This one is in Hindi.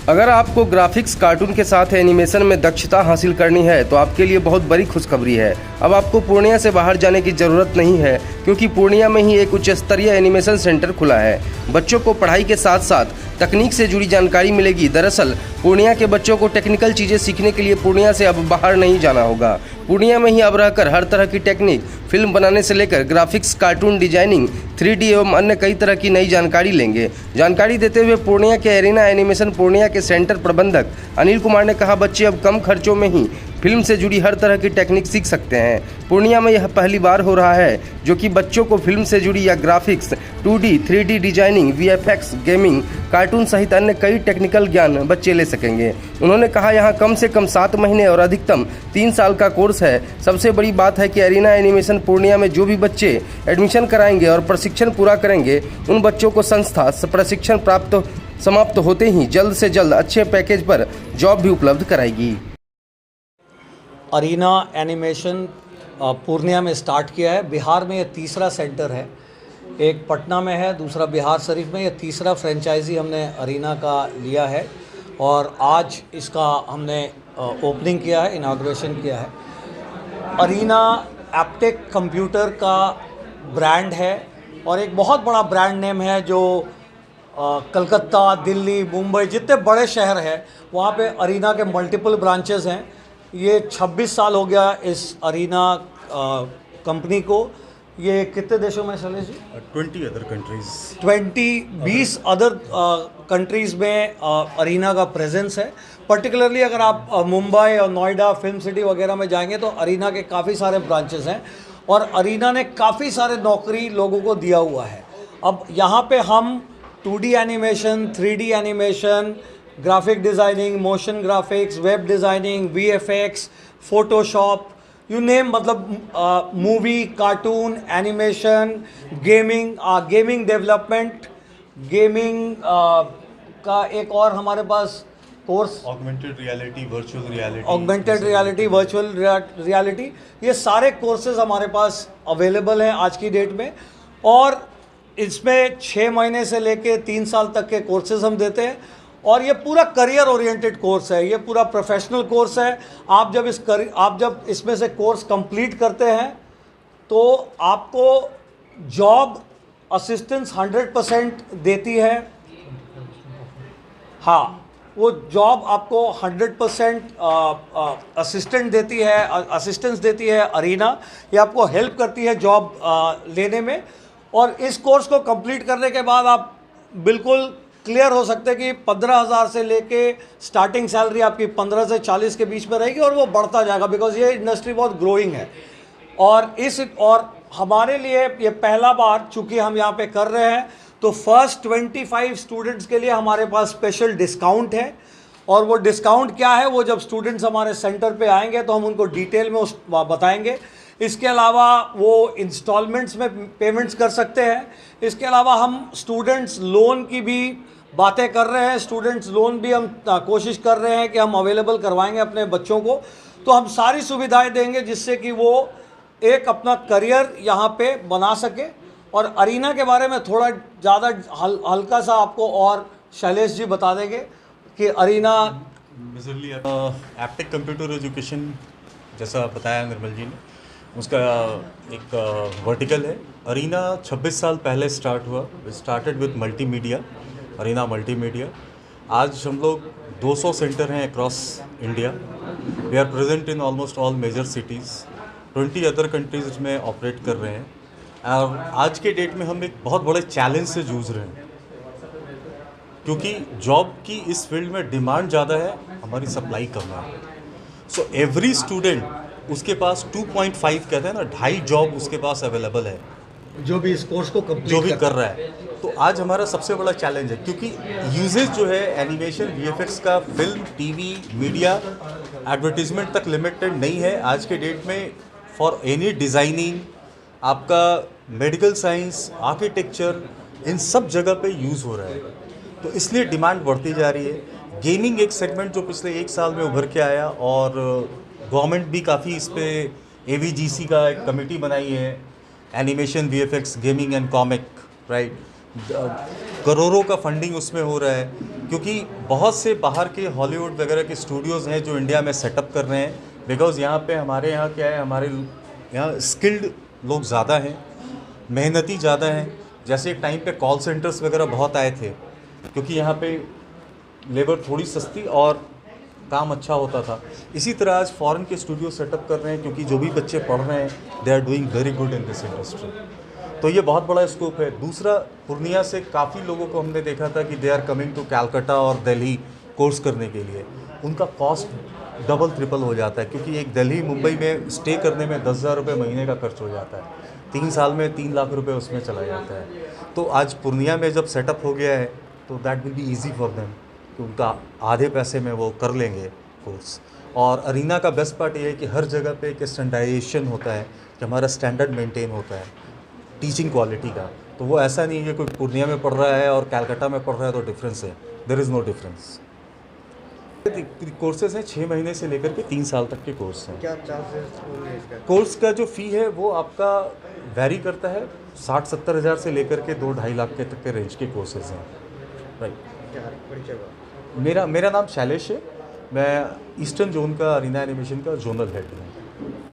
अगर आपको ग्राफिक्स कार्टून के साथ एनिमेशन में दक्षता हासिल करनी है तो आपके लिए बहुत बड़ी खुशखबरी है। अब आपको पूर्णिया से बाहर जाने की ज़रूरत नहीं है, क्योंकि पूर्णिया में ही एक उच्च स्तरीय एनिमेशन सेंटर खुला है। बच्चों को पढ़ाई के साथ साथ तकनीक से जुड़ी जानकारी मिलेगी। दरअसल पूर्णिया के बच्चों को टेक्निकल चीज़ें सीखने के लिए पूर्णिया से अब बाहर नहीं जाना होगा। पूर्णिया में ही अब रहकर हर तरह की टेक्निक, फिल्म बनाने से लेकर ग्राफिक्स, कार्टून डिजाइनिंग, 3D एवं अन्य कई तरह की नई जानकारी लेंगे। जानकारी देते हुए पूर्णिया के एरिना एनिमेशन पूर्णिया के सेंटर प्रबंधक अनिल कुमार ने कहा, बच्चे अब कम खर्चों में ही फिल्म से जुड़ी हर तरह की टेक्निक सीख सकते हैं। पूर्णिया में यह पहली बार हो रहा है जो कि बच्चों को फिल्म से जुड़ी या graphics, 2D, 3D designing, VFX, gaming, cartoon सहित अन्य कई टेक्निकल ज्ञान बच्चे ले सकेंगे। उन्होंने कहा, यहाँ कम से कम 7 महीने और अधिकतम 3 साल का कोर्स है। सबसे बड़ी बात है कि एरिना एनिमेशन पूर्णिया में जो भी बच्चे एडमिशन कराएंगे और प्रशिक्षण पूरा करेंगे, उन बच्चों को संस्था प्रशिक्षण प्राप्त समाप्त होते ही जल्द से जल्द अच्छे पैकेज पर जॉब भी उपलब्ध कराएगी। अरीना एनिमेशन पूर्णिया में स्टार्ट किया है। बिहार में ये तीसरा सेंटर है, एक पटना में है, दूसरा बिहार शरीफ में। ये तीसरा फ्रेंचाइजी हमने अरीना का लिया है और आज इसका हमने ओपनिंग किया है, इनाग्रेशन किया है। अरीना एप्टेक कंप्यूटर का ब्रांड है और एक बहुत बड़ा ब्रांड नेम है जो कलकत्ता, दिल्ली, मुंबई जितने बड़े शहर हैं वहाँ पे अरीना के मल्टीपल ब्रांचेस हैं। ये 26 साल हो गया इस अरीना कंपनी को। ये कितने देशों में चले जी? 20 अदर कंट्रीज, 20 अदर कंट्रीज़ में अरीना का प्रेजेंस है। पर्टिकुलरली अगर आप मुंबई और नोएडा, फिल्म सिटी वगैरह में जाएंगे तो अरीना के काफ़ी सारे ब्रांचेस हैं और अरीना ने काफ़ी सारे नौकरी लोगों को दिया हुआ है। अब यहाँ पे हम 2D animation, 3D animation, graphic designing, motion graphics, web designing, VFX, Photoshop, you name, मतलब movie, cartoon, animation, gaming development, gaming का एक और हमारे पास course augmented reality, virtual reality, ये सारे कोर्सेज हमारे पास अवेलेबल हैं आज की डेट में। और इसमें 6 महीने से लेके 3 साल तक के कोर्सेज हम देते हैं और ये पूरा करियर ओरिएंटेड कोर्स है, ये पूरा प्रोफेशनल कोर्स है। आप जब इसमें से कोर्स कंप्लीट करते हैं तो आपको जॉब असिस्टेंस 100% देती है। हाँ, वो जॉब आपको 100% असिस्टेंस देती है अरीना। ये आपको हेल्प करती है जॉब लेने में। और इस कोर्स को कंप्लीट करने के बाद आप बिल्कुल क्लियर हो सकते हैं कि 15,000 से लेके स्टार्टिंग सैलरी आपकी 15 से 40 के बीच में रहेगी और वो बढ़ता जाएगा, बिकॉज ये इंडस्ट्री बहुत ग्रोइंग है। और हमारे लिए ये पहला बार चूँकि हम यहाँ पे कर रहे हैं तो फर्स्ट 25 स्टूडेंट्स के लिए हमारे पास स्पेशल डिस्काउंट है। और वो डिस्काउंट क्या है वो जब स्टूडेंट्स हमारे सेंटर पे आएंगे तो हम उनको डिटेल में बताएंगे। इसके अलावा वो इंस्टॉलमेंट्स में पेमेंट्स कर सकते हैं। इसके अलावा हम स्टूडेंट्स लोन की भी बातें कर रहे हैं। स्टूडेंट्स लोन भी हम कोशिश कर रहे हैं कि हम अवेलेबल करवाएंगे अपने बच्चों को। तो हम सारी सुविधाएं देंगे जिससे कि वो एक अपना करियर यहाँ पे बना सके। और अरीना के बारे में थोड़ा ज़्यादा हल्का सा आपको और शैलेश जी बता देंगे कि Arena majorly Aptech computer education, जैसा बताया निर्मल जी ने, उसका एक वर्टिकल है। अरीना 26 साल पहले स्टार्ट हुआ। Started with multimedia, Arena multimedia. आज हम लोग 200 सेंटर हैं across India. We are present in almost all major cities, 20 other countries में ऑपरेट कर रहे हैं। और आज के डेट में हम एक बहुत बड़े चैलेंज से जूझ रहे हैं, क्योंकि जॉब की इस फील्ड में डिमांड ज़्यादा है, हमारी सप्लाई कम है। सो एवरी स्टूडेंट, उसके पास 2.5 कहते हैं ना, 2.5 जॉब उसके पास अवेलेबल है जो भी इस कोर्स को कंप्लीट जो भी कर रहा है। तो आज हमारा सबसे बड़ा चैलेंज है, क्योंकि यूजेज जो है एनिमेशन, VFX का फिल्म, टीवी, मीडिया, एडवर्टीजमेंट तक लिमिटेड नहीं है। आज के डेट में फॉर एनी डिज़ाइनिंग, आपका मेडिकल साइंस, आर्किटेक्चर, इन सब जगह पे यूज़ हो रहा है। तो इसलिए डिमांड बढ़ती जा रही है। गेमिंग एक सेगमेंट जो पिछले 1 साल में उभर के आया और गवर्नमेंट भी काफ़ी इस पर AVGC का एक कमेटी बनाई है, animation, VFX, gaming and comic, right. करोड़ों का फंडिंग उसमें हो रहा है, क्योंकि बहुत से बाहर के हॉलीवुड वगैरह के स्टूडियोज़ हैं जो इंडिया में सेटअप कर रहे हैं। बिकॉज़ यहाँ पे हमारे यहाँ क्या है, हमारे यहाँ स्किल्ड लोग ज़्यादा हैं, मेहनती ज़्यादा हैं। जैसे एक टाइम पे कॉल सेंटर्स वगैरह बहुत आए थे, क्योंकि यहाँ पे लेबर थोड़ी सस्ती और काम अच्छा होता था। इसी तरह आज फॉरेन के स्टूडियो सेटअप कर रहे हैं, क्योंकि जो भी बच्चे पढ़ रहे हैं they are doing very good in this industry. तो ये बहुत बड़ा स्कोप है। दूसरा, पूर्णिया से काफ़ी लोगों को हमने देखा था कि they are coming to Calcutta और दिल्ली कोर्स करने के लिए। उनका कॉस्ट डबल ट्रिपल हो जाता है, क्योंकि एक दिल्ली मुंबई में स्टे करने में 10,000 रुपये महीने का खर्च हो जाता है। 3 साल में 3 लाख रुपए उसमें चला जाता है। तो आज पूर्णिया में जब सेटअप हो गया है तो that will be easy for them, कि उनका आधे पैसे में वो कर लेंगे कोर्स। और अरीना का बेस्ट पार्ट ये है कि हर जगह पे एक स्टैंडर्डाइजेशन होता है, कि हमारा स्टैंडर्ड मेंटेन होता है टीचिंग क्वालिटी का। तो वो ऐसा नहीं है कि कोई पूर्णिया में पढ़ रहा है और कलकत्ता में पढ़ रहा है तो डिफरेंस है। There is no difference. Courses हैं 6 महीने से लेकर के 3 साल तक के कोर्स हैं। क्या चार्जेस होंगे इसका? कोर्स का जो फ़ी है वो आपका वैरी करता है, 60-70 हज़ार से लेकर के 2-2.5 लाख के तक के रेंज के कोर्सेज हैं। राइट। क्या परिचय हुआ? मेरा नाम शैलेश है। मैं ईस्टर्न जोन का अरीना एनिमेशन का जोनल हेड हूँ।